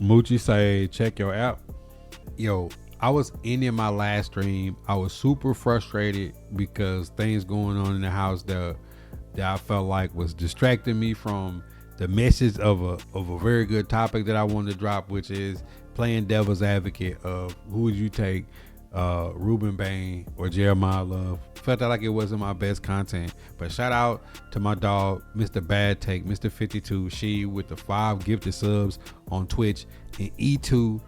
Moochie say, check your app. Yo, I was ending my last stream. I was super frustrated because things going on in the house that I felt like was distracting me from the message of a very good topic that I wanted to drop, which is playing devil's advocate of who would you take, Ruben Bain or Jeremiah Love. Felt like it wasn't my best content, but shout out to my dog, Mr. Bad Take, Mr. 52, she with the 5 gifted subs on Twitch, and E2,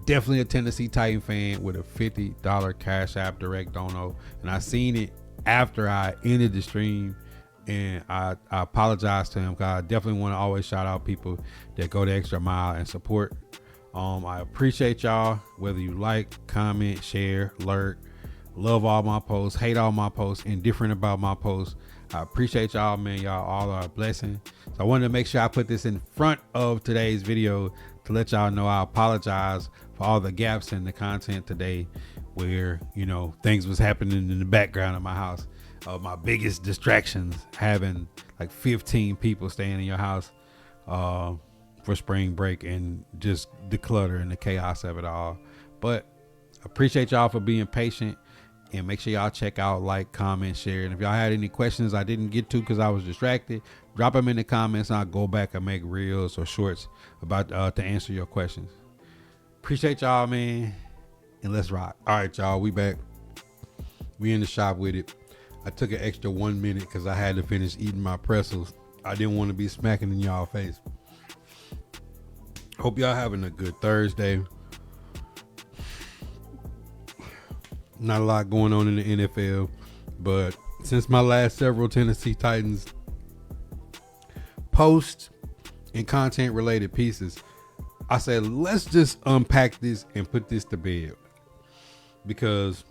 definitely a Tennessee Titan fan with a $50 Cash App direct dono. And I seen it after I ended the stream, and I apologize to him because I definitely want to always shout out people that go the extra mile and support. I appreciate y'all, whether you like, comment, share, lurk, love all my posts, hate all my posts, indifferent about my posts. I appreciate y'all, man. Y'all all are a blessing. So I wanted to make sure I put this in front of today's video to let y'all know I apologize for all the gaps in the content today where, things was happening in the background of my house. My biggest distractions, having like 15 people staying in your house for spring break and just the clutter and the chaos of it all. But appreciate y'all for being patient, and make sure y'all check out, like, comment, share. And if y'all had any questions I didn't get to because I was distracted, drop them in the comments and I'll go back and make reels or shorts about to answer your questions. Appreciate y'all, man, and let's rock. All right, y'all, we back. We in the shop with it. I took an extra 1 minute because I had to finish eating my pretzels. I didn't want to be smacking in y'all face. Hope y'all having a good Thursday. Not a lot going on in the NFL, but since my last several Tennessee Titans post and content related pieces, I said, let's just unpack this and put this to bed, because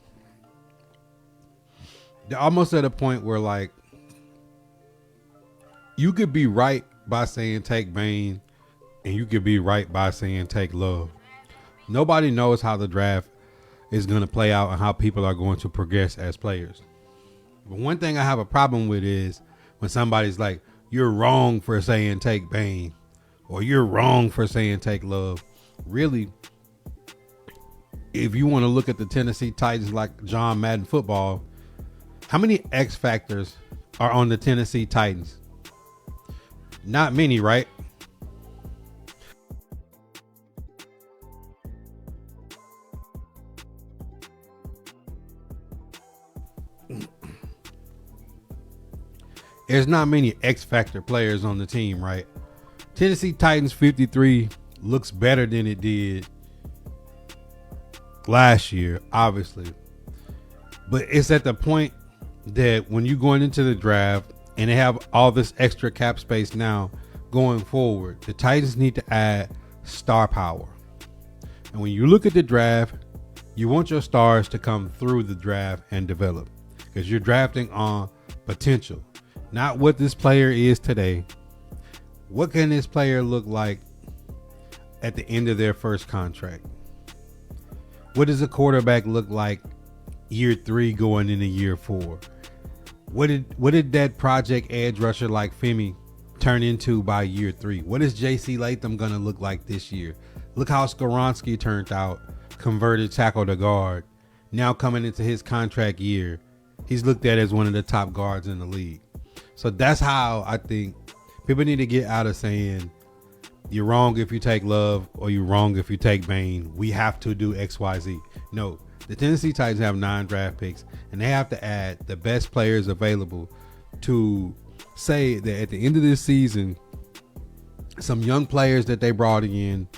they're almost at a point where, like, you could be right by saying take Bain, and you could be right by saying take Love. Nobody knows how the draft is going to play out and how people are going to progress as players. But one thing I have a problem with is when somebody's like, you're wrong for saying take Bain, or you're wrong for saying take Love. Really, if you want to look at the Tennessee Titans like John Madden football, how many X factors are on the Tennessee Titans? Not many, right? There's not many X factor players on the team, right? Tennessee Titans 53 looks better than it did last year, obviously. But it's at the point that when you're going into the draft and they have all this extra cap space now going forward, the Titans need to add star power. And when you look at the draft, you want your stars to come through the draft and develop, because you're drafting on potential, not what this player is today. What can this player look like at the end of their first contract? What does a quarterback look like year 3 going into year 4? What did that project edge rusher like Femi turn into by year 3? What is J.C. Latham going to look like this year? Look how Skoronski turned out, converted tackle to guard. Now coming into his contract year, he's looked at as one of the top guards in the league. So that's how I think people need to get out of saying you're wrong if you take Love or you're wrong if you take Bain. We have to do X, Y, Z. No, the Tennessee Titans have 9 draft picks, and they have to add the best players available to say that at the end of this season, some young players that they brought in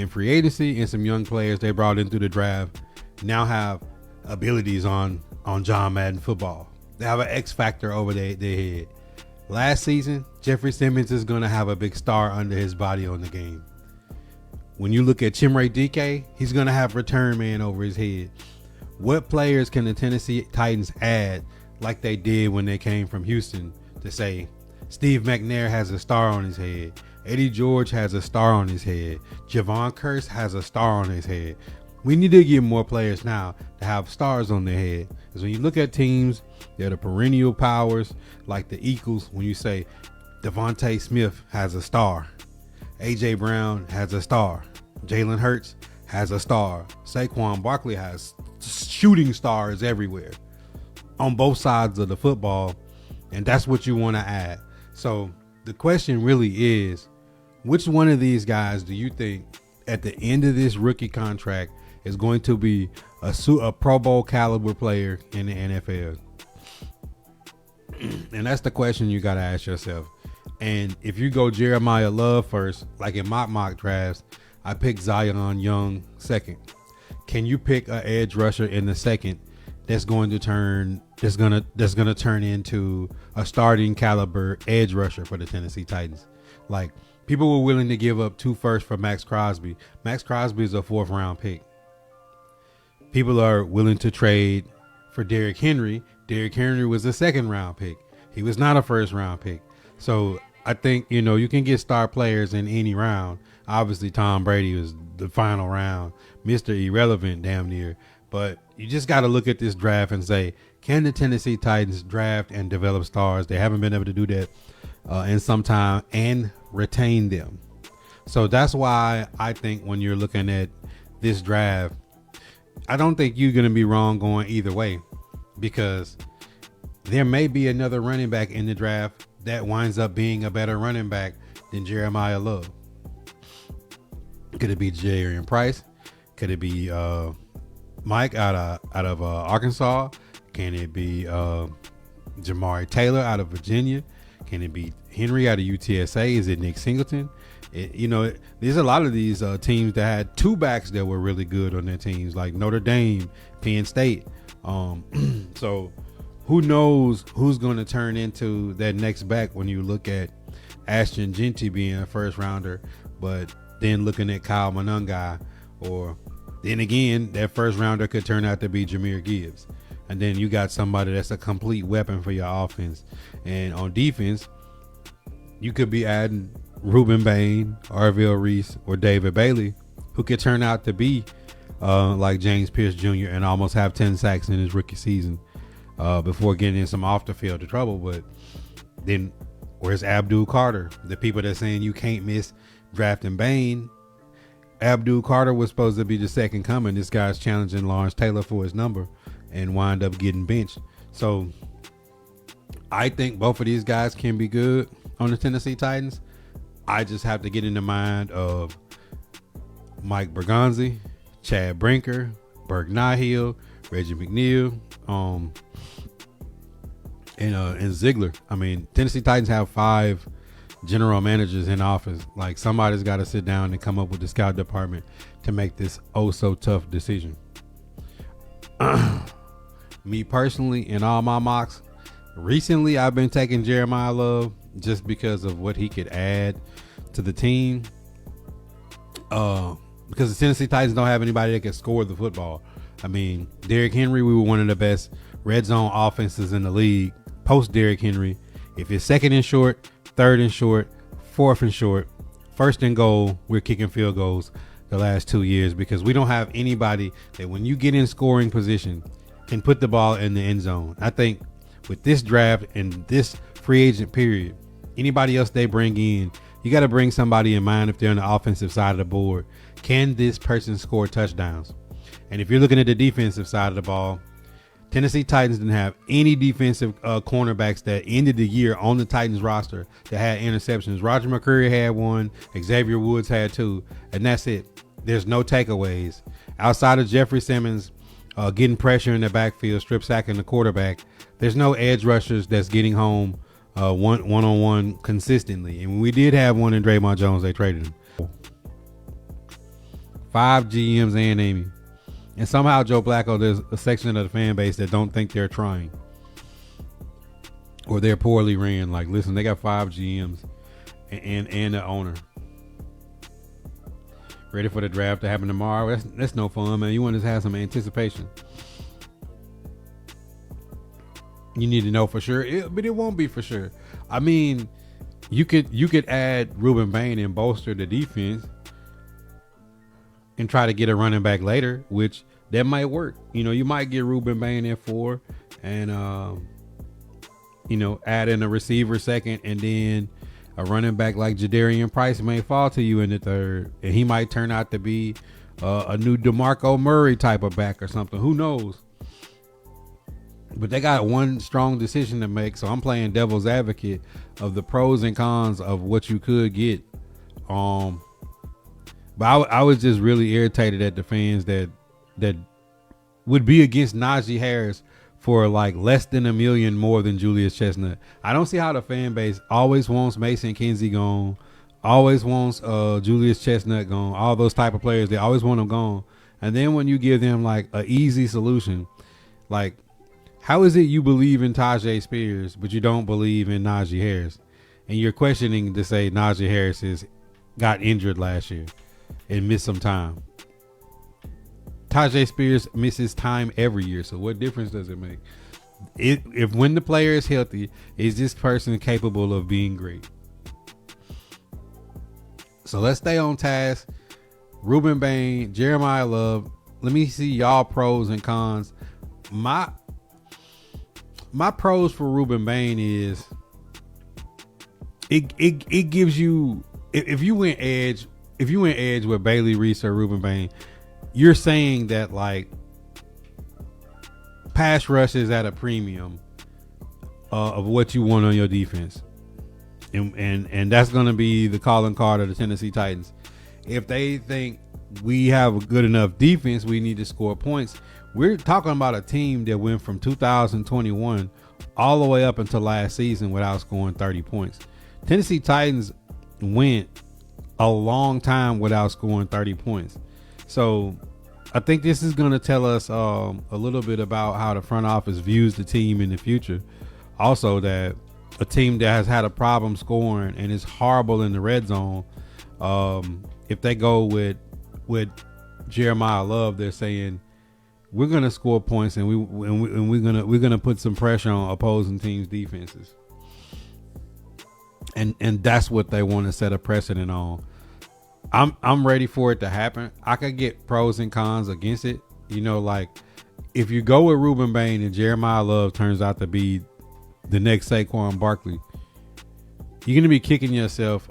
free agency and some young players they brought in through the draft now have abilities on John Madden football. They have an X factor over their head. Last season, Jeffrey Simmons is going to have a big star under his body on the game. When you look at Chimere DK, he's going to have return man over his head. What players can the Tennessee Titans add like they did when they came from Houston to say Steve McNair has a star on his head, Eddie George has a star on his head, Javon Curse has a star on his head? We need to get more players now to have stars on their head. Because when you look at teams, they're the perennial powers like the Eagles. When you say Devontae Smith has a star, AJ Brown has a star. Jalen Hurts has a star. Saquon Barkley has shooting stars everywhere on both sides of the football, and that's what you want to add. So the question really is, which one of these guys do you think at the end of this rookie contract is going to be a Pro Bowl caliber player in the NFL? And that's the question you got to ask yourself. And if you go Jeremiah Love first, like in my mock drafts, I picked Zion Young second. Can you pick an edge rusher in the second that's going to turn into a starting caliber edge rusher for the Tennessee Titans? Like, people were willing to give up 2 firsts for Max Crosby. Max Crosby is a 4th round pick. People are willing to trade for Derrick Henry. Derrick Henry was a 2nd round pick. He was not a 1st round pick. So I think, you can get star players in any round. Obviously, Tom Brady was the final round, Mr. Irrelevant damn near. But you just got to look at this draft and say, can the Tennessee Titans draft and develop stars? They haven't been able to do that in some time and retain them. So that's why I think when you're looking at this draft, I don't think you're going to be wrong going either way, because there may be another running back in the draft that winds up being a better running back than Jeremiah Love. Could it be Jarian Price? Could it be Mike out of Arkansas? Can it be Jamari Taylor out of Virginia? Can it be Henry out of UTSA? Is it Nick Singleton? There's a lot of these teams that had 2 backs that were really good on their teams, like Notre Dame, Penn State. So who knows who's going to turn into that next back when you look at Ashton Genty being a 1st rounder, but then looking at Kyle Monangai, or then again, that 1st rounder could turn out to be Jahmyr Gibbs. And then you got somebody that's a complete weapon for your offense. And on defense, you could be adding Ruben Bain, Arvell Reese, or David Bailey, who could turn out to be like James Pierce Jr. and almost have 10 sacks in his rookie season before getting in some off the field trouble. But then where's Abdul Carter? The people that saying you can't miss drafting Bain. Abdul Carter was supposed to be the second coming. This guy's challenging Lawrence Taylor for his number and wind up getting benched. So I think both of these guys can be good on the Tennessee Titans. I just have to get in the mind of Mike Bergonzi, Chad Brinker, Berg Nahill, Reggie McNeil, and Ziegler. I mean, Tennessee Titans have 5 general managers in office. Like, somebody's got to sit down and come up with the scout department to make this oh so tough decision. Me personally, in all my mocks, recently I've been taking Jeremiah Love just because of what he could add to the team. Because the Tennessee Titans don't have anybody that can score the football. I mean, Derrick Henry, we were one of the best red zone offenses in the league post Derrick Henry. If it's 2nd and short, 3rd and short, 4th and short, 1st and goal, we're kicking field goals the last 2 years, because we don't have anybody that when you get in scoring position can put the ball in the end zone. I think with this draft and this free agent period, anybody else they bring in, you got to bring somebody in mind if they're on the offensive side of the board. Can this person score touchdowns? And if you're looking at the defensive side of the ball, Tennessee Titans didn't have any defensive cornerbacks that ended the year on the Titans roster that had interceptions. Roger McCreary had 1, Xavier Woods had 2, and that's it. There's no takeaways. Outside of Jeffrey Simmons getting pressure in the backfield, strip sacking the quarterback, there's no edge rushers that's getting home one-on-one consistently. And when we did have one in Draymond Jones, they traded him. 5 GMs and Amy. And somehow Joe Flacco, there's a section of the fan base that don't think they're trying, or they're poorly ran. Like, listen, they got 5 GMs and the owner. Ready for the draft to happen tomorrow? That's no fun, man. You want to have some anticipation. You need to know for sure, but it won't be for sure. I mean, you could add Ruben Bain and bolster the defense and try to get a running back later, which that might work. You might get Ruben Bain at 4 and add in a receiver second, and then A running back like Jadarian Price may fall to you in the third, and he might turn out to be a new DeMarco Murray type of back or something. Who knows? But they got one strong decision to make, so I'm playing devil's advocate of the pros and cons of what you could get. But I was just really irritated at the fans that would be against Najee Harris for like less than $1 million more than Julius Chestnut. I don't see how the fan base always wants Mason Kinsey gone, always wants Julius Chestnut gone, all those type of players. They always want them gone. And then when you give them like an easy solution, like how is it you believe in Tajay Spears, but you don't believe in Najee Harris? And you're questioning to say Najee Harris got injured last year and missed some time. Tajay Spears misses time every year, so what difference does it make? If when the player is healthy, is this person capable of being great? So let's stay on task. Ruben Bain, Jeremiah Love. Let me see y'all pros and cons. My pros for Ruben Bain is it gives you, if you went edge with Bailey Reese or Ruben Bain, you're saying that like pass rush is at a premium of what you want on your defense, and that's going to be the calling card of the Tennessee Titans. If they think we have a good enough defense, we need to score points. We're talking about a team that went from 2021 all the way up until last season without scoring 30 points. Tennessee Titans went a long time without scoring 30 points. So I think this is going to tell us a little bit about how the front office views the team in the future. Also, that a team that has had a problem scoring and is horrible in the red zone, if they go with Jeremiah Love, they're saying we're going to score points and we're gonna put some pressure on opposing teams' defenses. And that's what they want to set a precedent on. I'm ready for it to happen. I could get pros and cons against it. You know, like if you go with Ruben Bain and Jeremiah Love turns out to be the next Saquon Barkley, you're going to be kicking yourself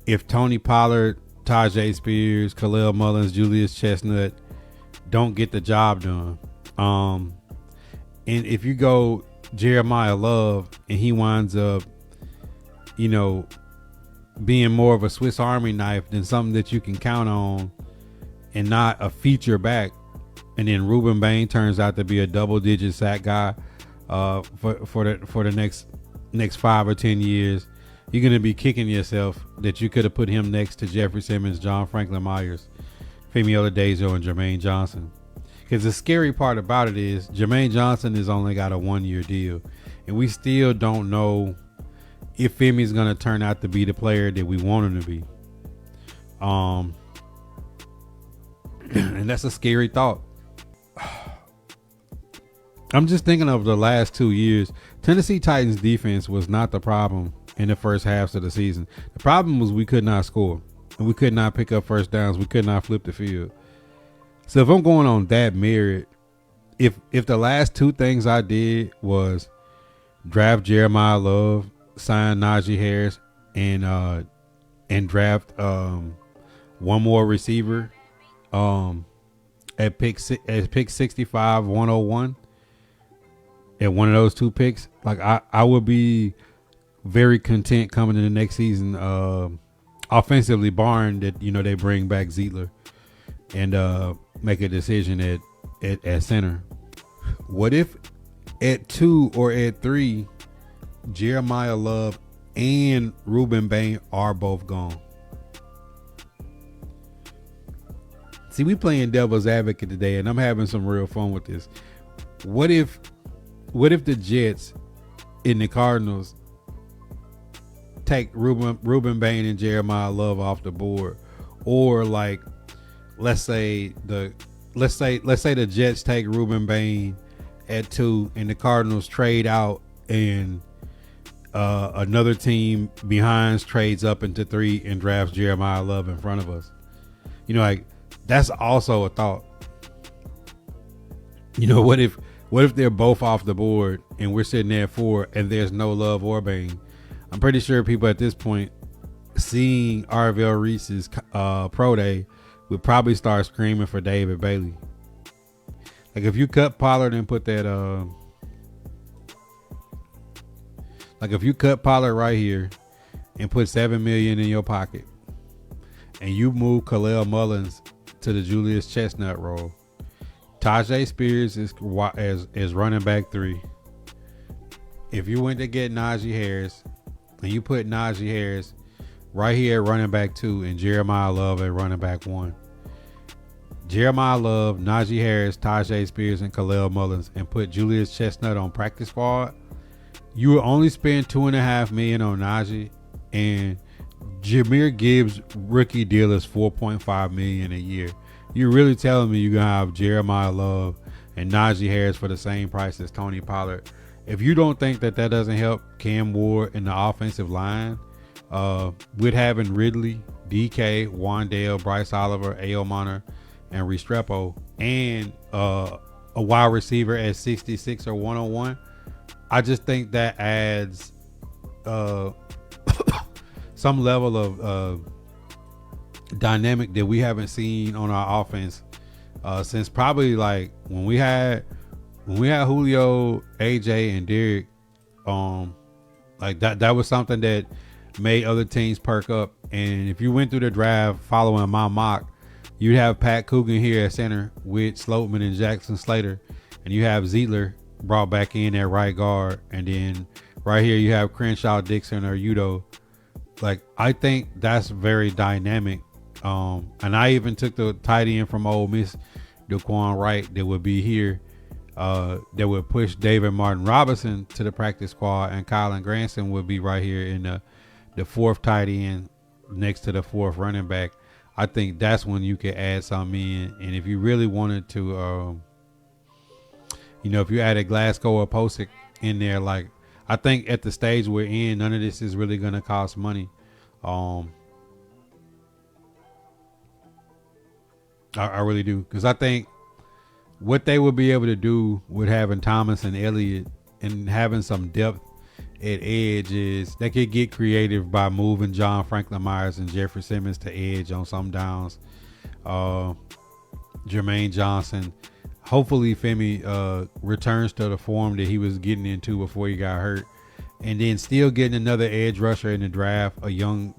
if Tony Pollard, Tajay Spears, Khalil Mullins, Julius Chestnut don't get the job done. And if you go Jeremiah Love and he winds up, you know, being more of a Swiss Army knife than something that you can count on and not a feature back, and then Ruben Bain turns out to be a double-digit sack guy for the next 5 or 10 years, you're going to be kicking yourself that you could have put him next to Jeffrey Simmons, John Franklin Myers, Femi Oladipo, and Jermaine Johnson. Because the scary part about it is Jermaine Johnson has only got a 1-year deal, and we still don't know if Femi's going to turn out to be the player that we want him to be. And that's a scary thought. I'm just thinking of the last 2 years. Tennessee Titans defense was not the problem in the first halves of the season. The problem was we could not score, and we could not pick up first downs. We could not flip the field. So if I'm going on that merit, if the last two things I did was draft Jeremiah Love, sign Najee Harris, and draft one more receiver at pick 65, 101, at one of those two picks, like I would be very content coming in the next season, offensively, barring that, you know, they bring back Zietler and make a decision at center. What if at 2 or at 3, Jeremiah Love and Ruben Bain are both gone? See, we playing devil's advocate today, and I'm having some real fun with this. What if the Jets and the Cardinals take Ruben Bain and Jeremiah Love off the board, or like let's say the Jets take Ruben Bain at 2 and the Cardinals trade out and another team behind trades up into 3 and drafts Jeremiah Love in front of us. You know, like that's also a thought. You know, what if they're both off the board and we're sitting there at 4 and there's no Love or Bain? I'm pretty sure people at this point seeing Arvell Reese's pro day would probably start screaming for David Bailey. Like if you cut Pollard and put that like if you cut Pollard right here and put $7 million in your pocket, and you move Khalil Mullins to the Julius Chestnut role, Tajay Spears is running back 3. If you went to get Najee Harris and you put Najee Harris right here at running back 2 and Jeremiah Love at running back 1, Jeremiah Love, Najee Harris, Tajay Spears, and Khalil Mullins, and put Julius Chestnut on practice squad, you will only spend $2.5 million on Najee, and Jahmyr Gibbs' rookie deal is $4.5 million a year. You're really telling me you're gonna have Jeremiah Love and Najee Harris for the same price as Tony Pollard? If you don't think that doesn't help Cam Ward in the offensive line, with having Ridley, DK, Wandale, Bryce Oliver, Aomonor, and Restrepo, and a wide receiver at 66 or 101, I just think that adds some level of dynamic that we haven't seen on our offense since probably like when we had Julio, AJ, and Derek. Like that was something that made other teams perk up. And if you went through the draft following my mock, you'd have Pat Coogan here at center with Sloatman and Jackson Slater, and you have Zietler brought back in at right guard, and then right here you have Crenshaw, Dixon, or Udo. Like, I think that's very dynamic. And I even took the tight end from Ole Miss, Daquan Wright, that would be here, that would push David Martin Robinson to the practice squad, and Kylan Granson would be right here in the fourth tight end next to the fourth running back. I think that's when you could add some in. And if you really wanted to, if you added Glasgow or Posick in there, like, I think at the stage we're in, none of this is really going to cost money. I really do. Because I think what they would be able to do with having Thomas and Elliott and having some depth at edge is they could get creative by moving John Franklin Myers and Jeffrey Simmons to edge on some downs. Jermaine Johnson. Hopefully Femi returns to the form that he was getting into before he got hurt. And then still getting another edge rusher in the draft, a young,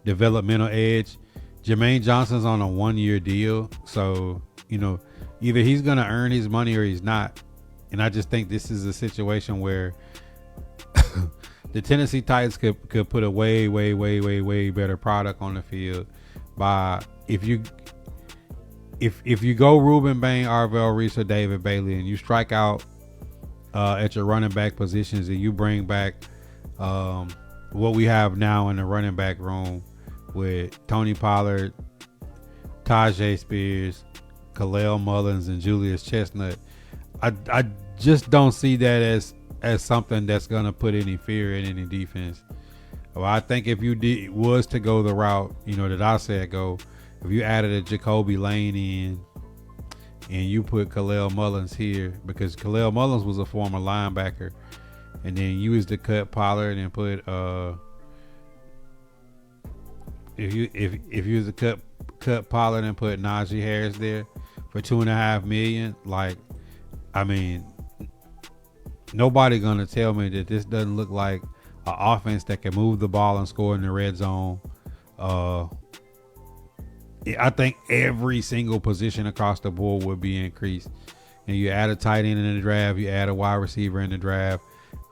developmental edge. Jermaine Johnson's on a 1-year deal. So, either he's going to earn his money or he's not. And I just think this is a situation where the Tennessee Titans could put a way, way, way, way, way better product on the field by if you go Ruben Bain, Arvell Reese, or David Bailey, and you strike out at your running back positions, and you bring back what we have now in the running back room with Tony Pollard, Tajay Spears, Khalil Mullins, and Julius Chestnut, I just don't see that as something that's going to put any fear in any defense. Well, I think if you was to go the route, that I said go, if you added a Jacoby Lane in and you put Khalil Mullins here, because Khalil Mullins was a former linebacker, and then you was to cut Pollard and put if you was to cut Pollard and put Najee Harris there for $2.5 million, like, I mean, nobody gonna tell me that this doesn't look like an offense that can move the ball and score in the red zone. I think every single position across the board would be increased. And you add a tight end in the draft, you add a wide receiver in the draft,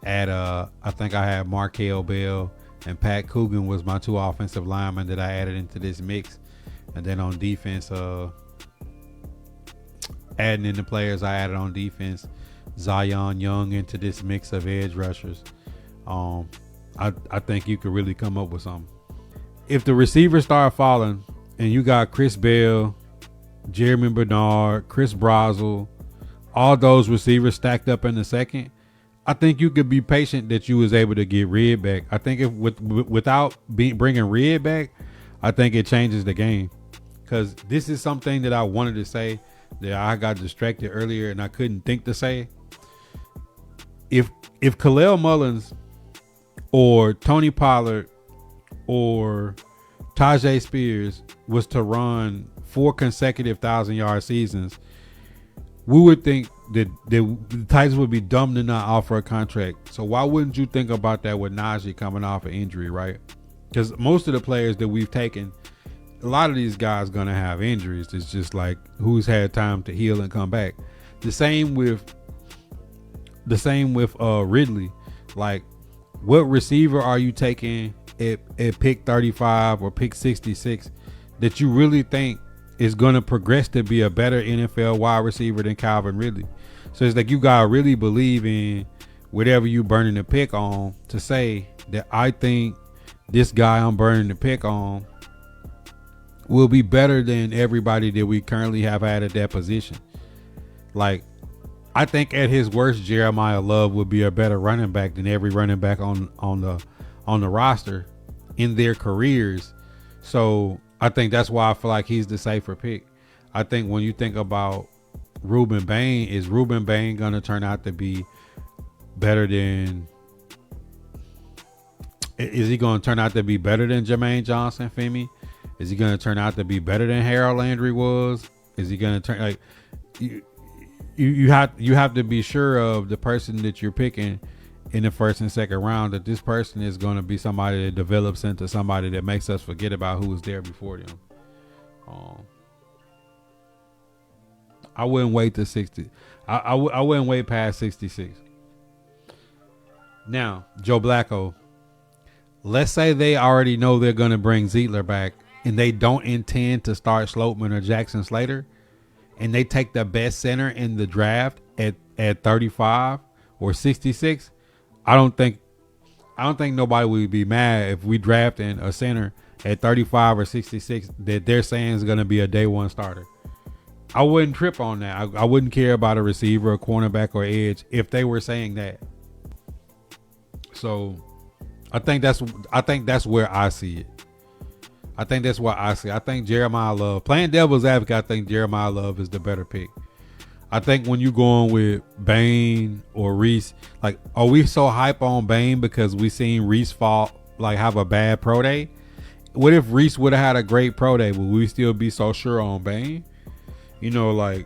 I think I had Markel Bell and Pat Coogan was my 2 offensive linemen that I added into this mix. And then on defense, adding in the players I added on defense, Zion Young into this mix of edge rushers. I think you could really come up with something. If the receivers start falling and you got Chris Bell, Jeremy Bernard, Chris Brazel, all those receivers stacked up in the second, I think you could be patient that you was able to get Red back. I think without bringing Red back, I think it changes the game. Because this is something that I wanted to say that I got distracted earlier and I couldn't think to say. If Khalil Mullins or Tony Pollard or Tajay Spears was to run 4 consecutive 1,000-yard seasons, we would think that the Titans would be dumb to not offer a contract. So why wouldn't you think about that with Najee coming off an injury, right? Because most of the players that we've taken, a lot of these guys going to have injuries. It's just like who's had time to heal and come back. The same with Ridley. Like, what receiver are you taking at pick 35 or pick 66 that you really think is going to progress to be a better NFL wide receiver than Calvin Ridley? So it's like you got to really believe in whatever you burning the pick on to say that I think this guy I'm burning the pick on will be better than everybody that we currently have had at that position. Like, I think at his worst, Jeremiah Love would be a better running back than every running back on the roster in their careers. So I think that's why I feel like he's the safer pick. I think when you think about Ruben Bain, is Ruben Bain going to turn out to be better than? Is he going to turn out to be better than Jermaine Johnson, Femi? Is he going to turn out to be better than Harold Landry was? Is he going to turn like you have to be sure of the person that you're picking in the first and second round, that this person is going to be somebody that develops into somebody that makes us forget about who was there before them. I wouldn't wait to 60. I wouldn't wait past 66. Now, Joe Blacko, let's say they already know they're going to bring Zietler back and they don't intend to start Sloatman or Jackson Slater, and they take the best center in the draft at 35 or 66. I don't think nobody would be mad if we draft in a center at 35 or 66 that they're saying is going to be a day one starter. I wouldn't trip on that. I wouldn't care about a receiver, a cornerback, or edge if they were saying that. So I think that's where I see it. I think that's what I see. I think Jeremiah Love, playing devil's advocate, I think Jeremiah Love is the better pick. I think when you going with Bain or Reese, like, are we so hype on Bain because we seen Reese have a bad pro day? What if Reese would have had a great pro day? Would we still be so sure on Bain? I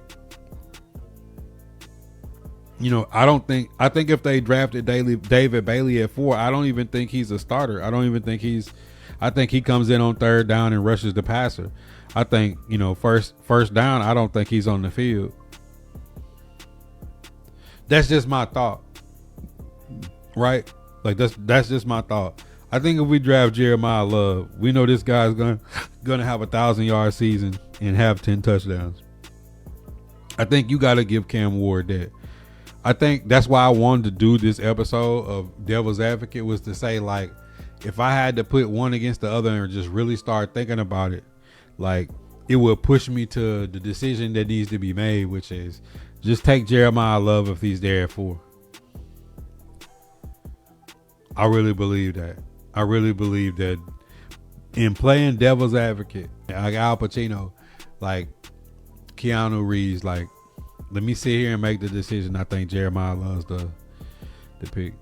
think if they drafted David Bailey at 4, I don't even think he's a starter. I think he comes in on third down and rushes the passer. I think, first down, I don't think he's on the field. That's just my thought. Right? Like that's just my thought. I think if we draft Jeremiah Love, we know this guy's gonna have 1,000-yard season and have 10 touchdowns. I think you gotta give Cam Ward that. I think that's why I wanted to do this episode of Devil's Advocate, was to say, like, if I had to put one against the other and just really start thinking about it, like, it would push me to the decision that needs to be made, which is just take Jeremiah Love if he's there at 4. I really believe that. I really believe that in playing Devil's Advocate, like Al Pacino, like Keanu Reeves, like, let me sit here and make the decision. I think Jeremiah Love's the pick.